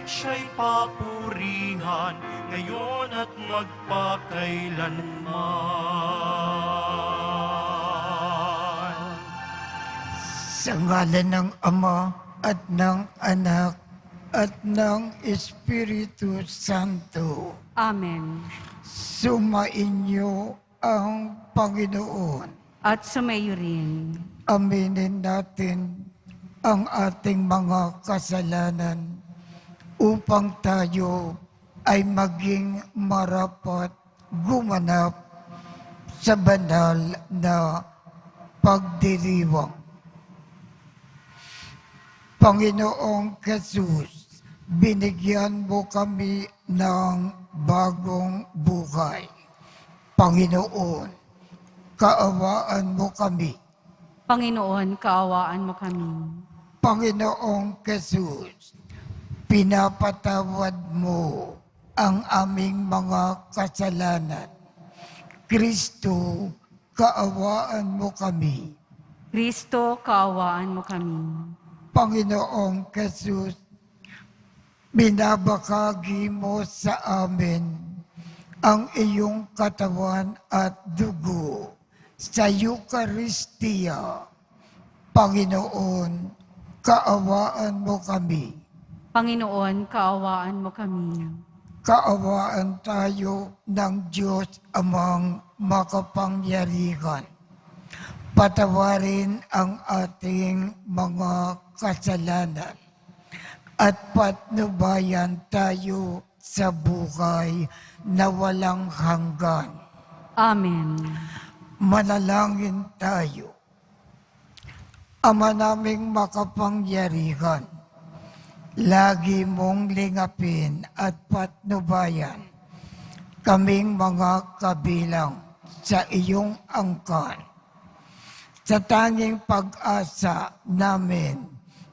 siya'y papurihan, ngayon at magpakailanman. Sa ngalan ng Ama at ng Anak at ng Espiritu Santo, Amen. sumainyo ang Panginoon. At sumayo rin. Aminin natin ang ating mga kasalanan upang tayo ay maging marapat gumanap sa banal na pagdiriwang. Panginoong Jesus, binigyan mo kami ng bagong buhay. Panginoon, kaawaan mo kami. Panginoon, kaawaan mo kami. Panginoong Jesus, pinapatawad mo ang aming mga kasalanan. Kristo, kaawaan mo kami. Kristo, kaawaan mo kami. Panginoong Jesus, binabahagi mo sa amin ang iyong katawan at dugo sa Eucharistia. Panginoon, kaawaan mo kami. Panginoon, kaawaan mo kami. Kaawaan tayo ng Diyos Amang makapangyarihan. Patawarin ang ating mga kasalanan at patnubayan tayo sa buhay na walang hanggan. Amen. Manalangin tayo. Ama naming makapangyarihan, lagi mong lingapin at patnubayan kaming mga kabilang sa iyong angkan. Sa tanging pag-asa namin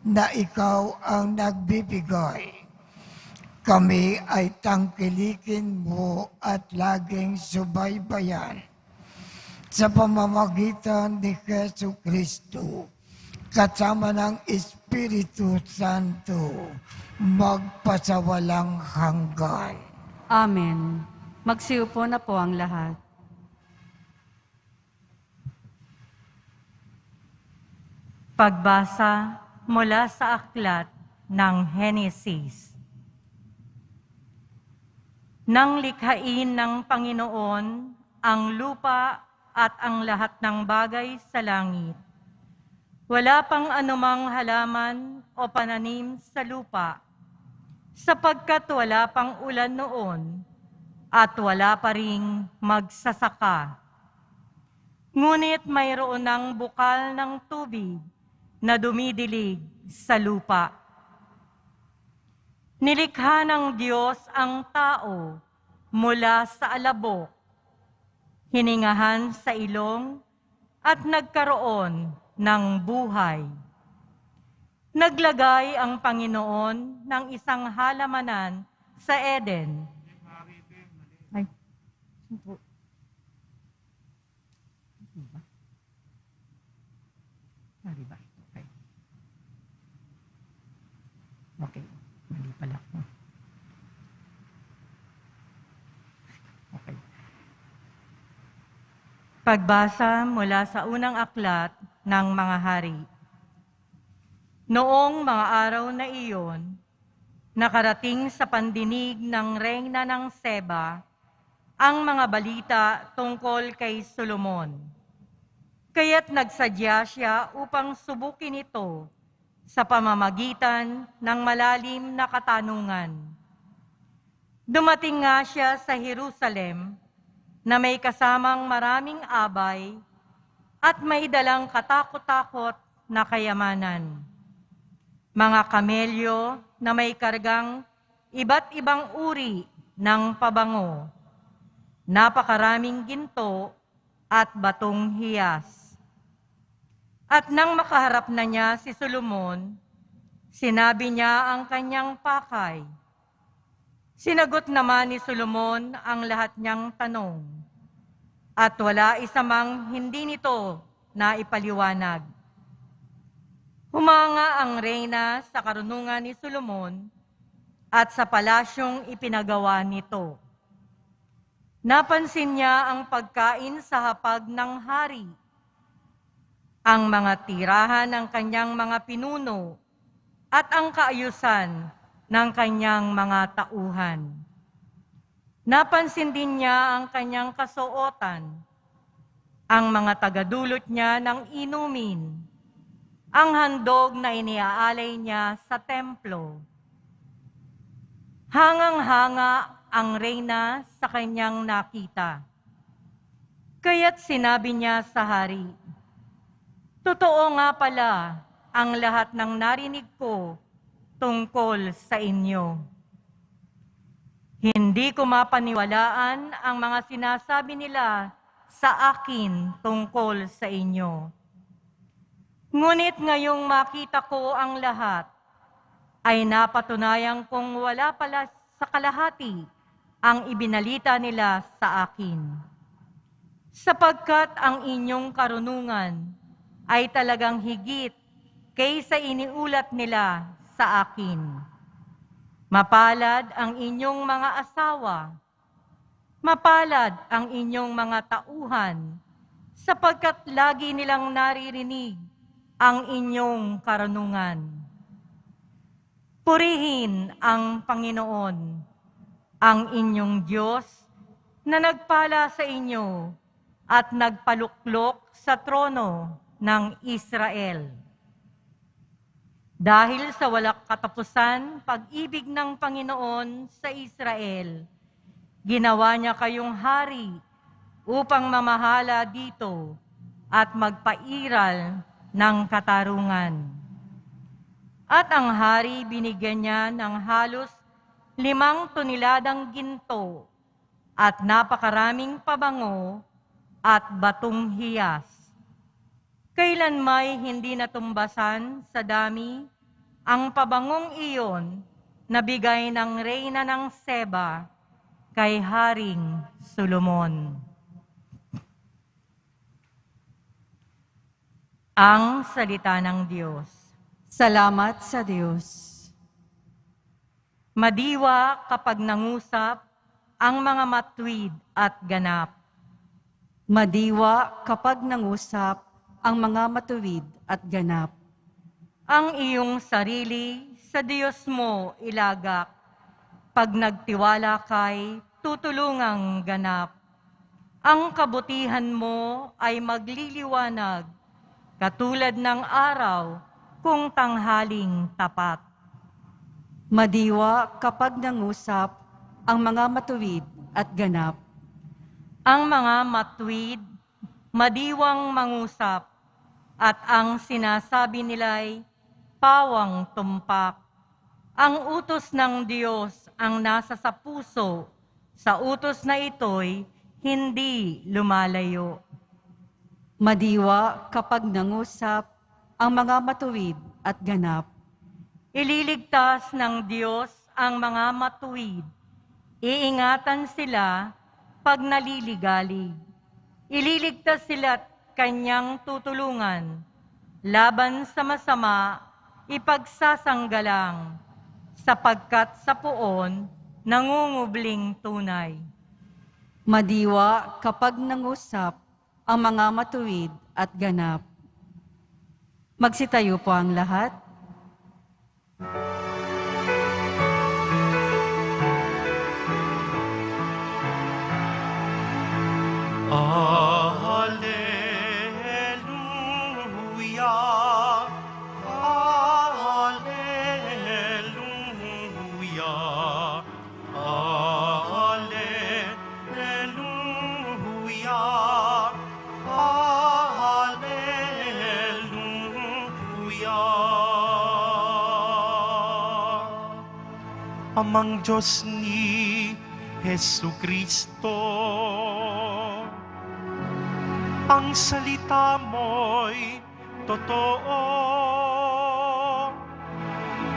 na ikaw ang nagbibigay, kami ay tangkilikin mo at laging subaybayan sa pamamagitan ni Jesu Kristo, kasama ng Espiritu Santo, magpasawalang hanggan. Amen. Magsiupo na po ang lahat. Pagbasa mula sa aklat ng Henesis. Nang likhain ng Panginoon ang lupa at ang lahat ng bagay sa langit, wala pang anumang halaman o pananim sa lupa, sapagkat wala pang ulan noon at wala pa ring magsasaka. Ngunit mayroon ng bukal ng tubig na dumidilig sa lupa. Nilikha ng Diyos ang tao mula sa alabok, hiningahan sa ilong at nagkaroon ng buhay. Naglagay ang Panginoon ng isang halamanan sa Eden. Ay, ba? Okay, mali pala. Okay. Pagbasa mula sa unang aklat ng mga hari. Noong mga araw na iyon, nakarating sa pandinig ng reyna ng Seba ang mga balita tungkol kay Solomon. Kaya't nagsadya siya upang subukin ito sa pamamagitan ng malalim na katanungan. Dumating nga siya sa Jerusalem na may kasamang maraming abay at may dalang katakot-takot na kayamanan. Mga kamelyo na may kargang iba't ibang uri ng pabango, napakaraming ginto at batong hiyas. At nang makaharap na niya si Solomon, sinabi niya ang kanyang pakay. Sinagot naman ni Solomon ang lahat niyang tanong, at wala isa mang hindi nito na ipaliwanag. Humanga ang reyna sa karunungan ni Solomon at sa palasyong ipinagawa nito. Napansin niya ang pagkain sa hapag ng hari, ang mga tirahan ng kanyang mga pinuno, at ang kaayusan ng kanyang mga tauhan. Napansin din niya ang kanyang kasuotan, ang mga tagadulot niya ng inumin, ang handog na iniaalay niya sa templo. Hangang-hanga ang reyna sa kanyang nakita. Kaya't sinabi niya sa hari, "Totoo nga pala ang lahat ng narinig ko tungkol sa inyo. Hindi ko mapaniwalaan ang mga sinasabi nila sa akin tungkol sa inyo. Ngunit ngayong makita ko ang lahat, ay napatunayan kong wala pala sa kalahati ang ibinalita nila sa akin. Sapagkat ang inyong karunungan ay talagang higit kaysa iniulat nila sa akin. Mapalad ang inyong mga asawa, mapalad ang inyong mga tauhan, sapagkat lagi nilang naririnig ang inyong karunungan. Purihin ang Panginoon, ang inyong Diyos, na nagpala sa inyo at nagpaluklok sa trono ng Israel. Dahil sa walang katapusan, pag-ibig ng Panginoon sa Israel, ginawa niya kayong hari upang mamahala dito at magpairal ng katarungan. At ang hari binigyan niya ng halos 5 toneladang ginto at napakaraming pabango at batong hiyas. Kailan may hindi natumbasan sa dami ang pabangong iyon na bigay ng reyna ng Seba kay Haring Solomon. Ang salita ng Diyos. Salamat sa Diyos. Madiwa kapag nangusap ang mga matuwid at ganap. Madiwa kapag nangusap ang mga matuwid at ganap. Ang iyong sarili sa Diyos mo ilagak. Pag nagtiwala kay tutulungang ganap. Ang kabutihan mo ay magliliwanag, katulad ng araw kung tanghaling tapat. Madiwa kapag nangusap ang mga matuwid at ganap. Ang mga matuwid, madiwang mangusap, at ang sinasabi nila'y pawang tumpak. Ang utos ng Diyos ang nasa sa puso, sa utos na ito'y hindi lumalayo. Madiwa kapag nangusap ang mga matuwid at ganap. Ililigtas ng Diyos ang mga matuwid. Iingatan sila pag naliligalig. Ililigtas sila't kanyang tutulungan. Laban sa masama, ipagsasanggalang, sapagkat sa poon, nangungubling tunay. Madiwa kapag nangusap ang mga matuwid at ganap. Magsitayo po ang lahat. Alleluia, alleluia, alleluia, alleluia. Amang Diyos ni Jesucristo, ang salita mo'y totoo.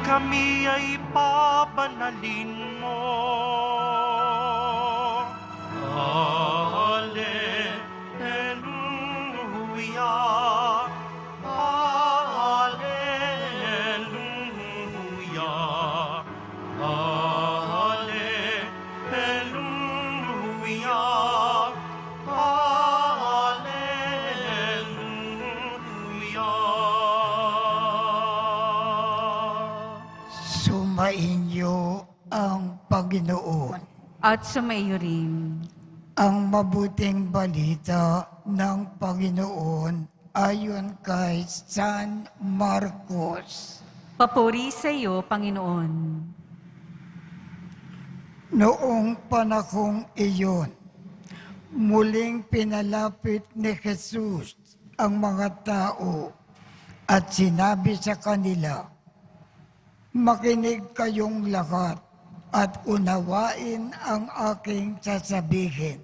Kami ay pabanalin mo. Alleluia, alleluia, alleluia. Sumainyo ang Panginoon. At sumaiyo rin. Ang mabuting balita ng Panginoon ayon kay San Marcos. Papuri sa iyo, Panginoon. Noong panahong iyon, muling pinalapit ni Jesus ang mga tao at sinabi sa kanila, "Makinig kayong lahat at unawain ang aking sasabihin.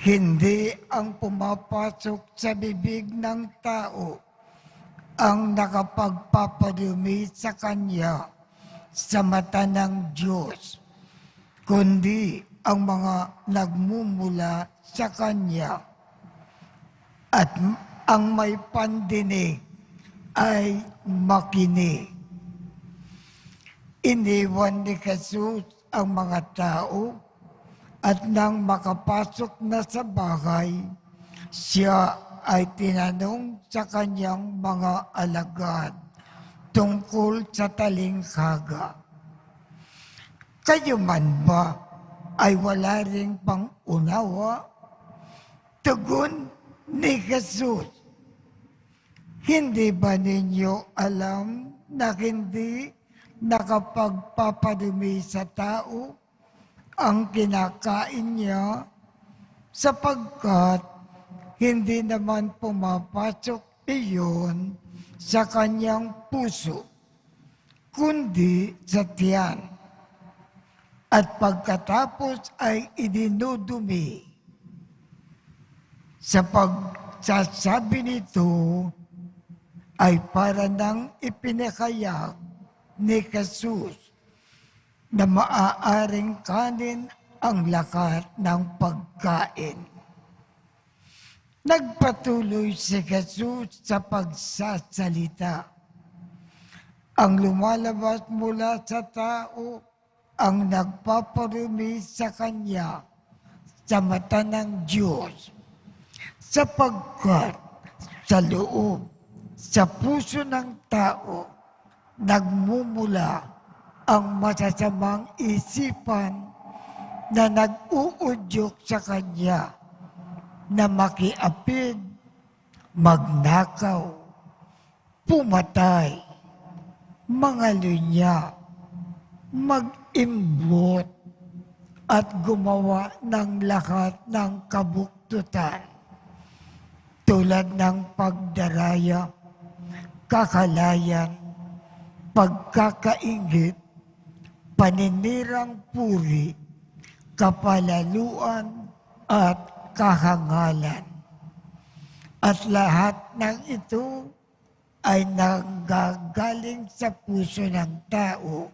Hindi ang pumapasok sa bibig ng tao ang nakapagpapadumi sa kanya sa mata ng Diyos, kundi ang mga nagmumula sa kanya. At ang may pandinig ay makinig." Iniwan ni Jesus ang mga tao at nang makapasok na sa bahay, siya ay tinanong sa kanyang mga alagad tungkol sa talinghaga. "Kayo man ba ay wala ring pang-unawa?" Tugon ni Jesus, "Hindi ba ninyo alam na hindi nakapagpapadumi sa tao ang kinakain niya, sapagkat hindi naman pumapasok iyon sa kanyang puso, kundi sa tiyan, at pagkatapos ay idinudumi." Sa pagsasabi nito ay para nang ipinakayag ni Jesus na maaaring kanin ang lahat ng pagkain. Nagpatuloy si Jesus sa pagsasalita. Ang lumalabas mula sa tao ang nagpaparumi sa kanya sa mata ng Diyos, sapagkat sa loob, sa puso ng tao, nagmumula ang masasamang isipan na nag-uudyok sa kanya na makiapid, magnakaw, pumatay, mangalunya, mag-imbot, at gumawa ng lahat ng kabuktutan, tulad ng pagdaraya, kakalayan, pagkakaingit, paninirang puri, kapalaluan, at kahangalan. At lahat ng ito ay nanggagaling sa puso ng tao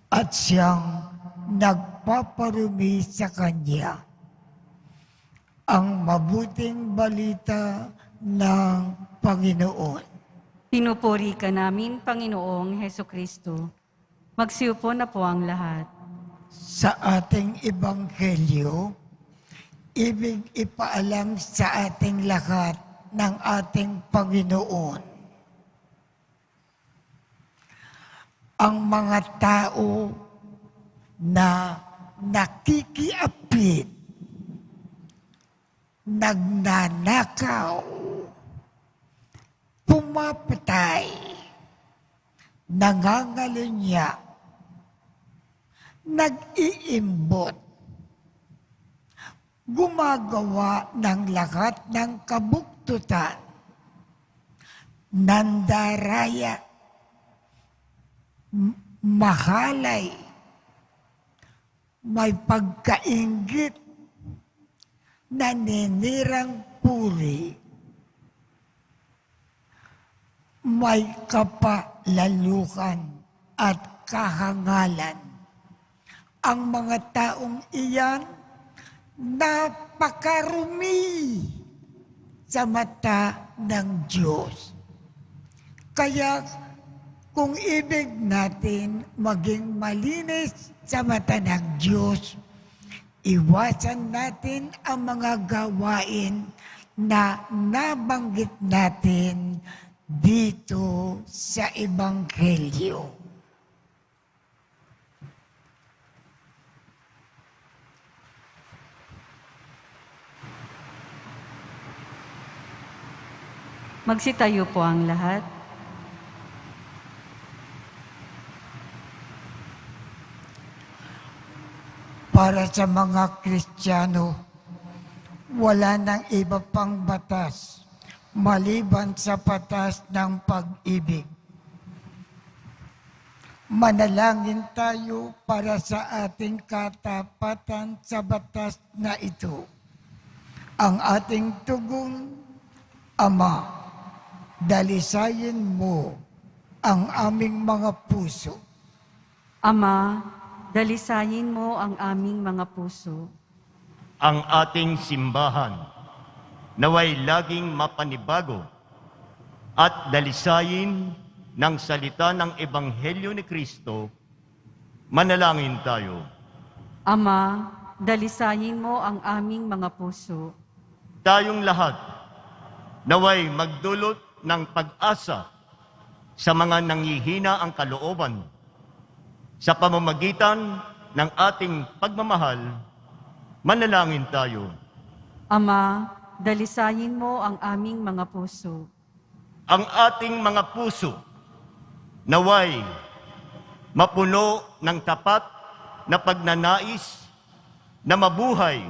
at siyang nagpaparumi sa kanya. Ang mabuting balita ng Panginoon. Pinupuri ka namin, Panginoong Hesukristo. Magsiupo na po ang lahat. Sa ating ebanghelyo, ibig ipaalam sa ating lahat ng ating Panginoon. Ang mga tao na nakikiapid, nagnanakaw, pumapatay, nangangalunya, nag-iimbot, gumagawa ng lahat ng kabuktutan, nandaraya, mahalay, may pagkainggit, naninirang puri, may kapalalukan at kahangalan. Ang mga taong iyan napakarumi sa mata ng Diyos. Kaya kung ibig natin maging malinis sa mata ng Diyos, iwasan natin ang mga gawain na nabanggit natin dito sa Ebanghelyo. Magsitayo po ang lahat. Para sa mga Kristiyano, wala nang iba pang batas maliban sa batas ng pag-ibig. Manalangin tayo para sa ating katapatan sa batas na ito. Ang ating tugon, Ama, dalisayin mo ang aming mga puso. Ama, dalisayin mo ang aming mga puso. Ang ating simbahan naway laging mapanibago at dalisayin ng salita ng Ebanghelyo ni Kristo. Manalangin tayo. Ama, dalisayin mo ang aming mga puso. Tayong lahat naway magdulot ng pag-asa sa mga nanghihina ang kalooban sa pamamagitan ng ating pagmamahal. Manalangin tayo. Ama, dalisayin mo ang aming mga puso. Ang ating mga puso naway mapuno ng tapat na pagnanais na mabuhay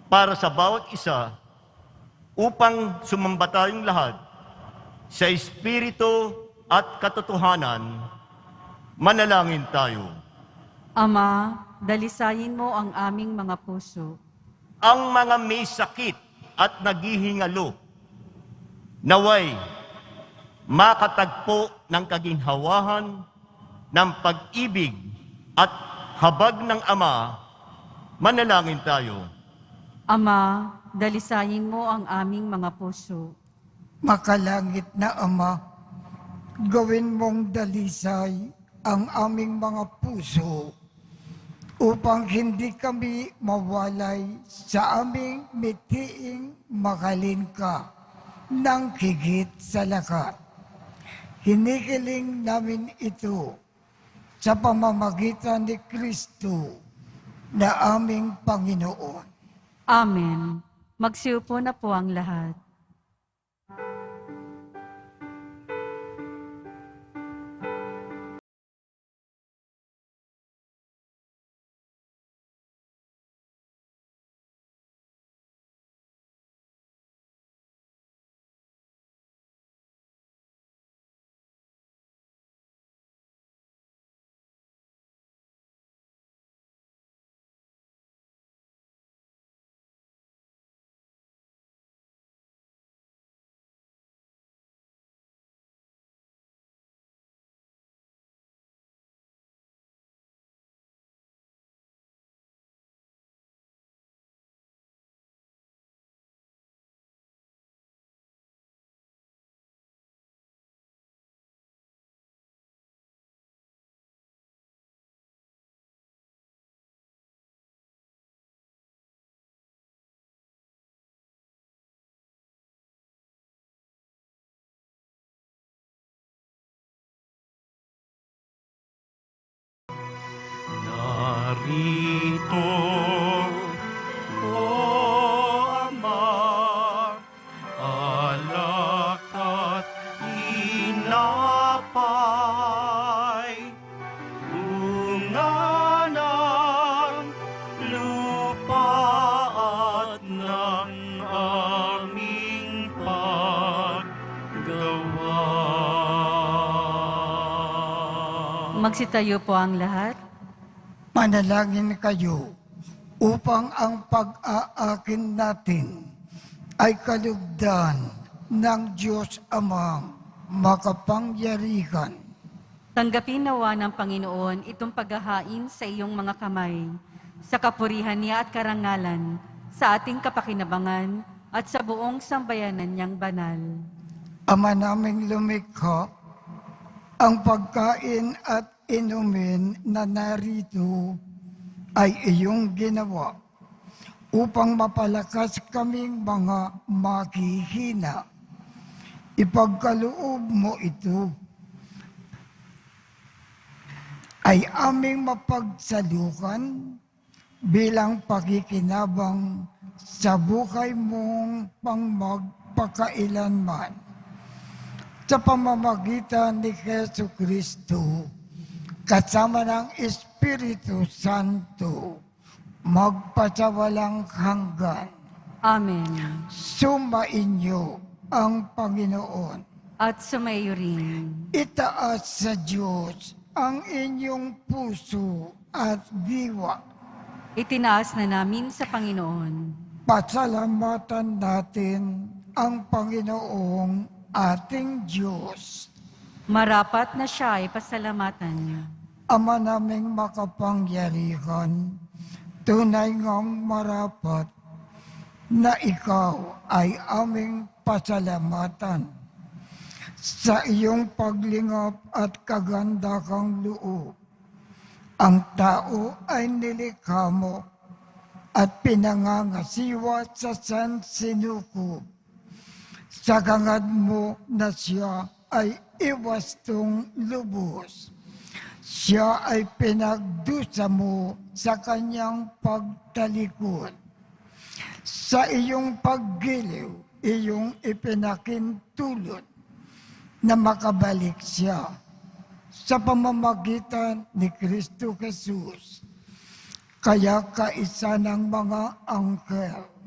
para sa bawat isa upang sumamba tayong lahat sa espiritu at katotohanan. Manalangin tayo. Ama, dalisayin mo ang aming mga puso. Ang mga may sakit at naghihingalo naway makatagpo ng kaginhawahan ng pag-ibig at habag ng Ama. Manalangin tayo. Ama, dalisayin mo ang aming mga puso. Makalangit na Ama, gawin mong dalisay ang aming mga puso upang hindi kami mawalay sa aming mitiing mahalin ka ng higit sa lahat. Hinihiling namin ito sa pamamagitan ni Kristo na aming Panginoon. Amen. Magsiupo na po ang lahat. Narito, O Ama, alak at inapay, bunga ng lupa at ng aming paggawa. Magsitayo po ang lahat. Manalangin kayo upang ang pag-aakin natin ay kalugdan ng Diyos Amang makapangyarihan. Tanggapin nawa ng Panginoon itong paghahain sa iyong mga kamay, sa kapurihan niya at karangalan, sa ating kapakinabangan at sa buong sambayanan niyang banal. Ama naming lumikha, ang pagkain at inumin na narito ay iyong ginawa upang mapalakas kaming mga maghihina. Ipagkaloob mo ito ay aming mapagsalukan bilang pakikinabang sa buhay mong pangmagpakailanman. sa pamamagitan ni Jesu Kristo, kasama ng Espiritu Santo, magpasawalang hanggan. Amen. Sumainyo ang Panginoon. At sumayo rin. Itaas sa Diyos ang inyong puso at diwa. Itinaas na namin sa Panginoon. Pasalamatan natin ang Panginoong ating Diyos. Marapat na siya ay pasalamatan. Ama naming makapangyarihan, tunay ngang marapat na ikaw ay aming pasalamatan sa iyong paglingap at kaganda kang loob. Ang tao ay nilikha mo at pinangangasiwa sa sansinukob. Sa gangad mo na siya ay iwastong lubos. Siya ay pinagdusa mo sa kanyang pagtalikod. Sa iyong paggiliw, iyong ipinakintulot na makabalik siya sa pamamagitan ni Kristo Jesus. Kaya kaisa ng mga angkel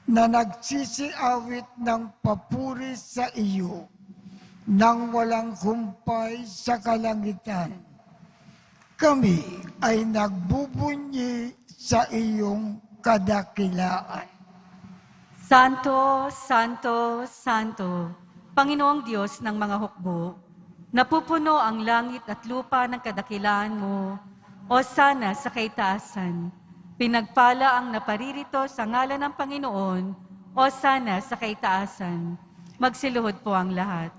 na nagsisiawit ng papuri sa iyo nang walang humpay sa kalangitan, kami ay nagbubunyi sa iyong kadakilaan. Santo, Santo, Santo, Panginoong Diyos ng mga hukbo, napupuno ang langit at lupa ng kadakilaan mo, o sana sa kaitaasan. Pinagpala ang naparirito sa ngalan ng Panginoon, o sana sa kaitaasan. Magsiluhod po ang lahat.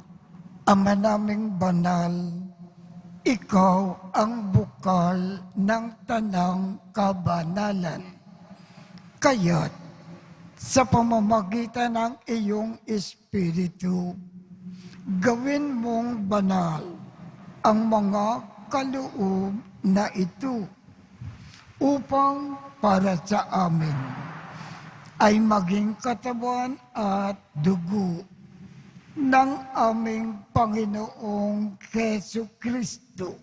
Ama naming banal, ikaw ang bukal ng tanang kabanalan. Kaya't sa pamamagitan ng iyong Espiritu, gawin mong banal ang mga kaloob na ito upang para sa amin ay maging katawan at dugo ng aming Panginoong Jesu Kristo.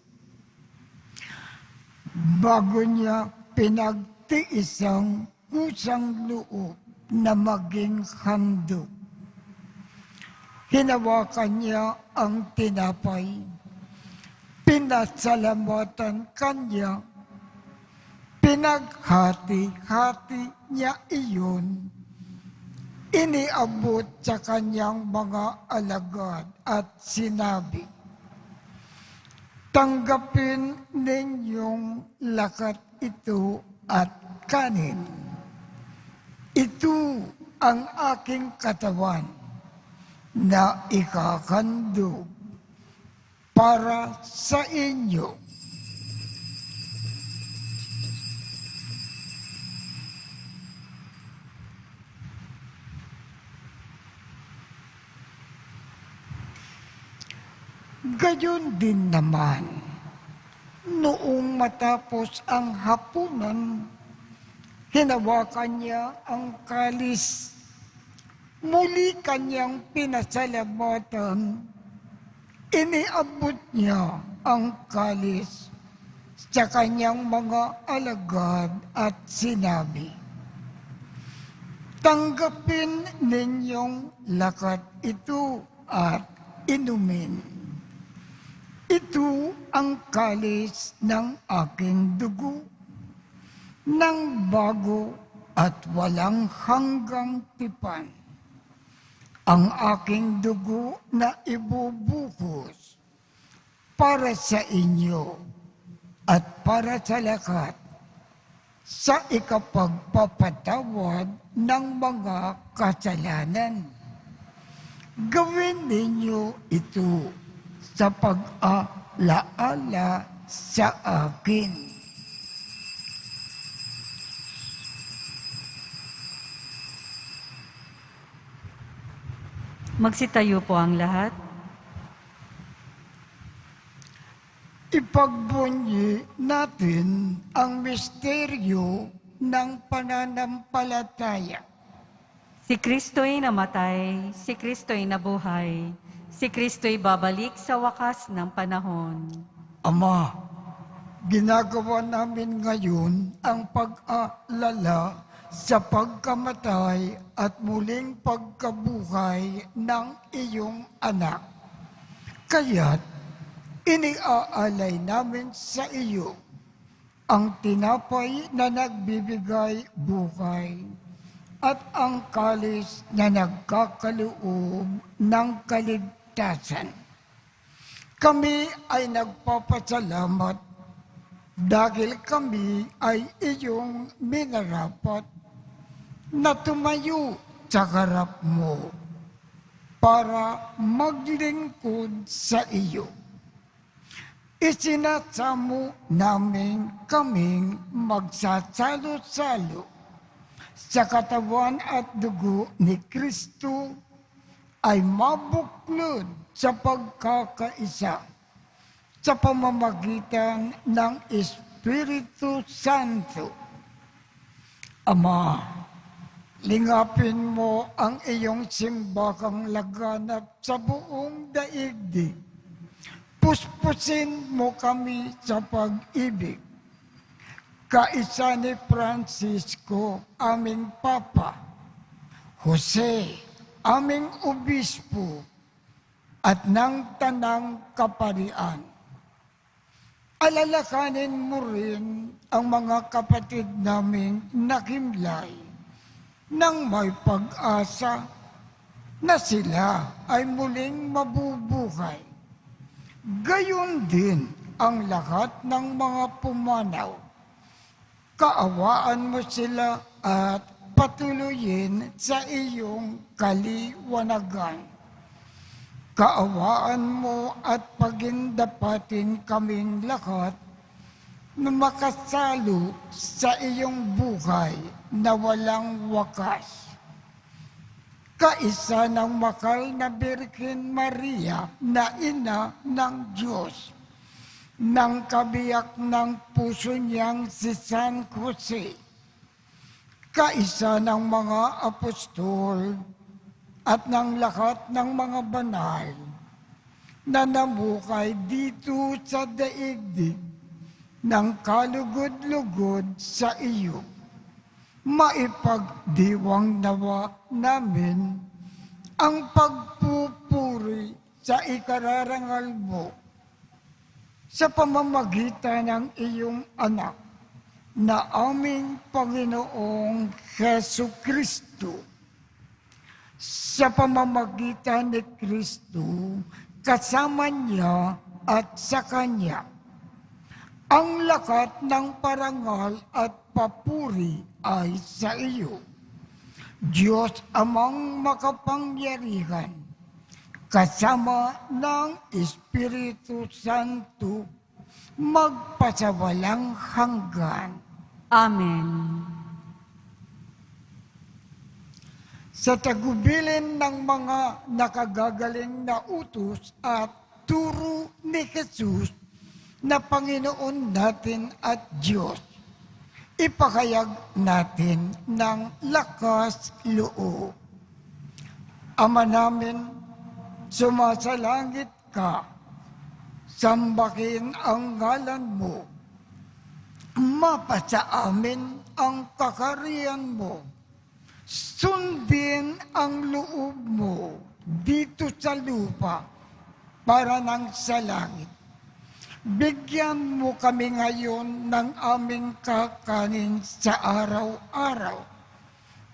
Bago niya pinagtiisang kusang loob na maging handog, hinawakan niya ang tinapay, pinasalamatan kanya, pinaghati-hati niya iyon, iniabot sa kanyang mga alagad at sinabi, "Tanggapin ninyong lakat ito at kanin. Ito ang aking katawan na ikakandog para sa inyo." Gayon din naman, noong matapos ang hapunan, hinawakan niya ang kalis, muli kanyang pinasalamatan, iniabot niya ang kalis sa kanyang mga alagad at sinabi, "Tanggapin ninyong lakat ito at inumin. Ito ang kalis ng aking dugo, ng bago at walang hanggang tipan. Ang aking dugo na ibubuhos para sa inyo at para sa lahat sa ikapagpapatawad ng mga kasalanan. Gawin ninyo ito sa pag-alaala sa akin." Magsitayo po ang lahat. Ipagbunyi natin ang misteryo ng pananampalataya. Si Kristo'y namatay, si Kristo'y nabuhay. Si Kristo'y babalik sa wakas ng panahon. Ama, ginagawa namin ngayon ang pag-aalala sa pagkamatay at muling pagkabuhay ng iyong anak. Kaya't iniaalay namin sa iyo ang tinapay na nagbibigay buhay at ang kalis na nagkakaloob ng kaligtasan. Kami ay nagpapasalamat dahil kami ay iyong minarapat na tumayo sa harap mo para maglingkod sa iyo. Isinasamo namin kaming magsasalo-salo sa katawan at dugo ni Kristo ay mabuklod sa pagkakaisa sa pamamagitan ng Espiritu Santo. Ama, lingapin mo ang iyong simbahang laganap sa buong daigdig. Puspusin mo kami sa pag-ibig. Kaisa ni Francisco, aming Papa, Jose, aming Obispo, at ng Tanang Kaparian. Alalakanin mo rin ang mga kapatid naming nakimlay nang may pag-asa na sila ay muling mabubuhay. Gayon din ang lahat ng mga pumanaw. Kaawaan mo sila at patuloyin sa iyong kaliwanagan. Kaawaan mo at pagindapatin kaming lahat na makasalo sa iyong buhay na walang wakas. Kaisa ng makal na Birhen Maria na ina ng Diyos, ng kabiyak ng puso niyang si San Jose, kaisa ng mga apostol at ng lahat ng mga banal na namukay dito sa daigdig ng kalugod-lugod sa iyo. Maipagdiwang nawa namin ang pagpupuri sa ikararangal mo sa pamamagitan ng iyong anak na aming Panginoong Hesu Kristo. Sa pamamagitan ni Kristo, kasama niya at sa Kanya, ang lakat ng parangal at papuri ay sa iyo. Diyos Amang makapangyarihan, kasama ng Espiritu Santo, magpasawalang hanggan. Amen. Sa tagubilin ng mga nakagagaling na utos at turo ni Jesus na Panginoon natin at Diyos, ipakayag natin ng lakas loob. Ama namin, sumasalangit ka, sambahin ang ngalan mo, mapasa amin ang kakariyan mo, sundin ang loob mo dito sa lupa para nang sa langit. Bigyan mo kami ngayon ng aming kakanin sa araw-araw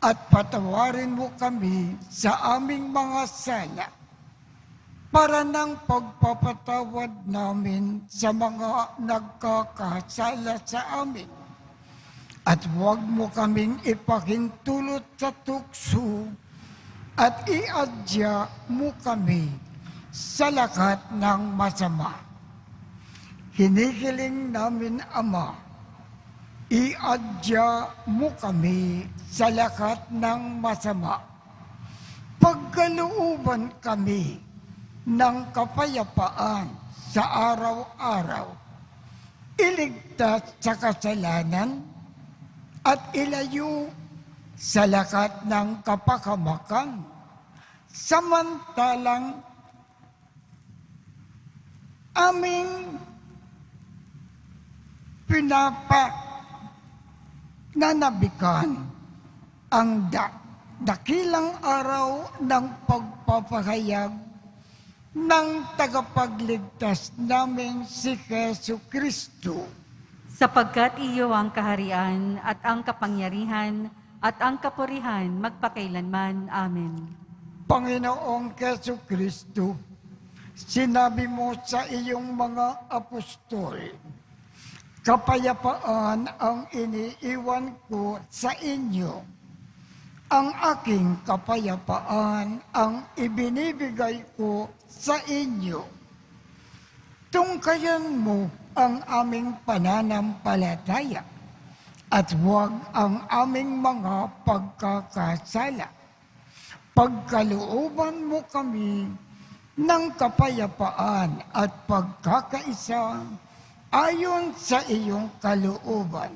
at patawarin mo kami sa aming mga sala para ng pagpapatawad namin sa mga nagkakasala sa amin. At huwag mo kaming ipahintulot sa tukso at iadya mo kami sa lahat ng masama. Hinihiling namin, Ama, iadya mo kami sa lahat ng masama. Pagkalooban kami ng kapayapaan sa araw-araw. Iligtas sa kasalanan at ilayo sa lahat ng kapakamakan. Samantalang aming nananabikan ang dakilang araw ng pagpapahayag ng tagapagligtas namin si Jesu Kristo. Sapagkat iyo ang kaharian at ang kapangyarihan at ang kapurihan magpakailanman. Amen. Panginoong Jesu Kristo, sinabi mo sa iyong mga apostol, kapayapaan ang iniiwan ko sa inyo. Ang aking kapayapaan ang ibinibigay ko sa inyo. Tungkayan mo ang aming pananampalataya at huwag ang aming mga pagkakasala. Pagkalooban mo kami ng kapayapaan at pagkakaisa ayon sa iyong kalooban.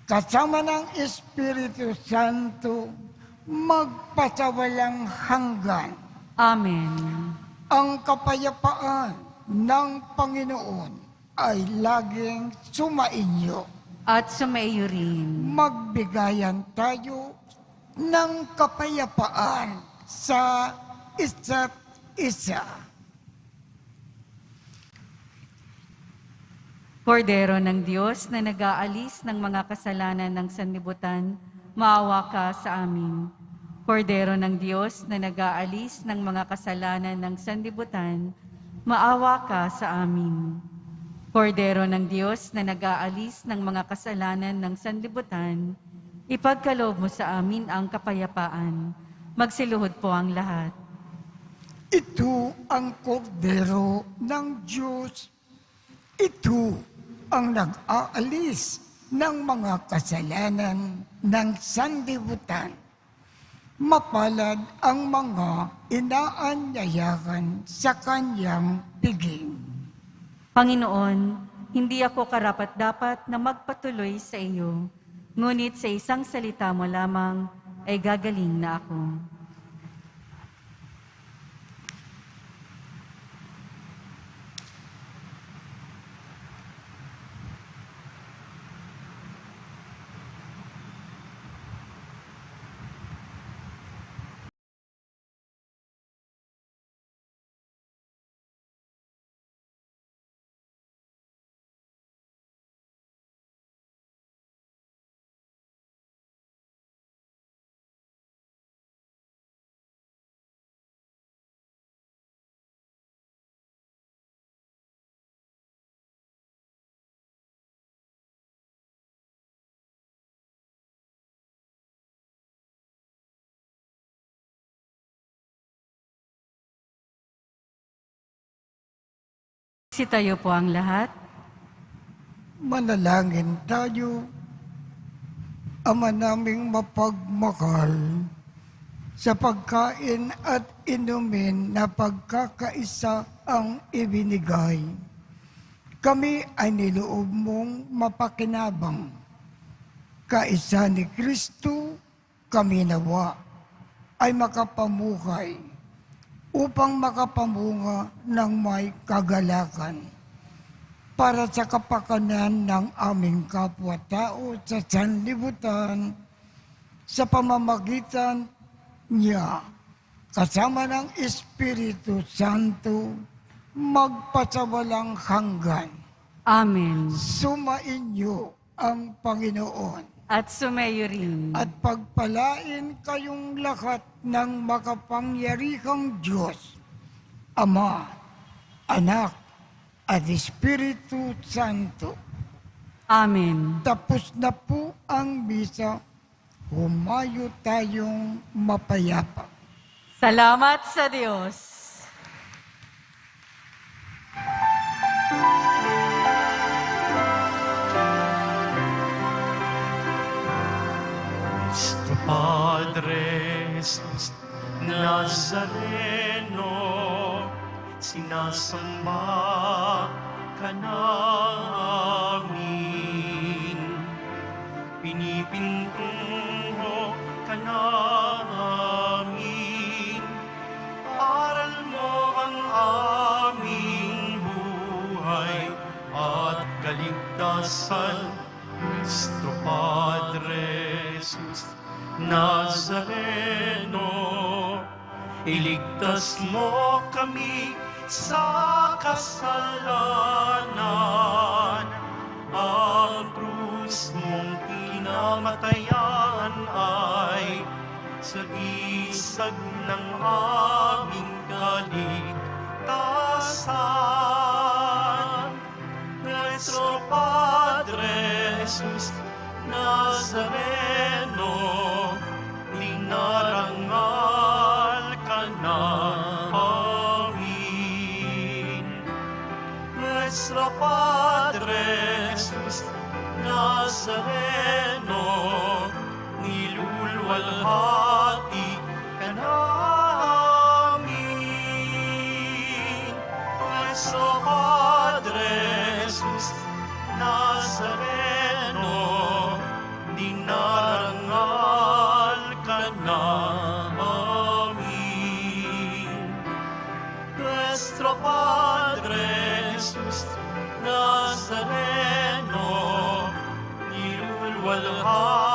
Kasama ng Espiritu Santo, magpasawalang hanggan. Amen. Ang kapayapaan ng Panginoon ay laging sumainyo. At sumaiyo rin. Magbigayan tayo ng kapayapaan sa isa't isa. Kordero ng Diyos na nag-aalis ng mga kasalanan ng sanlibutan, maawa ka sa amin. Kordero ng Diyos na nag-aalis ng mga kasalanan ng sanlibutan, maawa ka sa amin. Kordero ng Diyos na nag-aalis ng mga kasalanan ng sanlibutan, ipagkaloob mo sa amin ang kapayapaan. Magsiluhod po ang lahat. Ito ang kordero ng Diyos. Ito ang nag-aalis ng mga kasalanan ng sanlibutan. Mapalad ang mga inaanyayahan sa kanyang piging. Panginoon, hindi ako karapat-dapat na magpatuloy sa iyo, ngunit sa isang salita mo lamang ay gagaling na ako. Sitayo po ang lahat. Manalangin tayo, Ama naming mapagmahal, sa pagkain at inumin na pagkakaisa ang ibinigay. Kami ay niloob mong mapakinabang. Kaisa ni Kristo, kami nawa ay makapamuhay upang makapamunga ng may kagalakan para sa kapakanan ng aming kapwa-tao sa sanlibutan sa pamamagitan niya, kasama ng Espiritu Santo, magpasawalang hanggan. Amen. Sumainyo ang Panginoon At sumayo rin. at pagpalain kayong lahat ng makapangyarihang Diyos, Ama, Anak, at Espiritu Santo. Amen. Tapos na po ang misa, humayo tayong mapayapa. Salamat sa Diyos. Nuestro Padre Jesús Nazareno, sinasamba ka namin. Pinipintungo ka namin. Aral mo ang aming buhay. Nuestro Padre Jesus Nazareno, iligtas mo kami sa kasalanan. Ang krus mong pinamatayan ay sagisag ng aming kaligtasan. Nuestro Padre Jesus Nazareno, dinarangal ka namin. Nuestro Padre Jesus Nazareno, nilulwalhati ka namin. Nuestro Padre Jesus Nazareno, dinarangal ka namin. Nuestro Padre Jesus Nazareno, nilulwalhati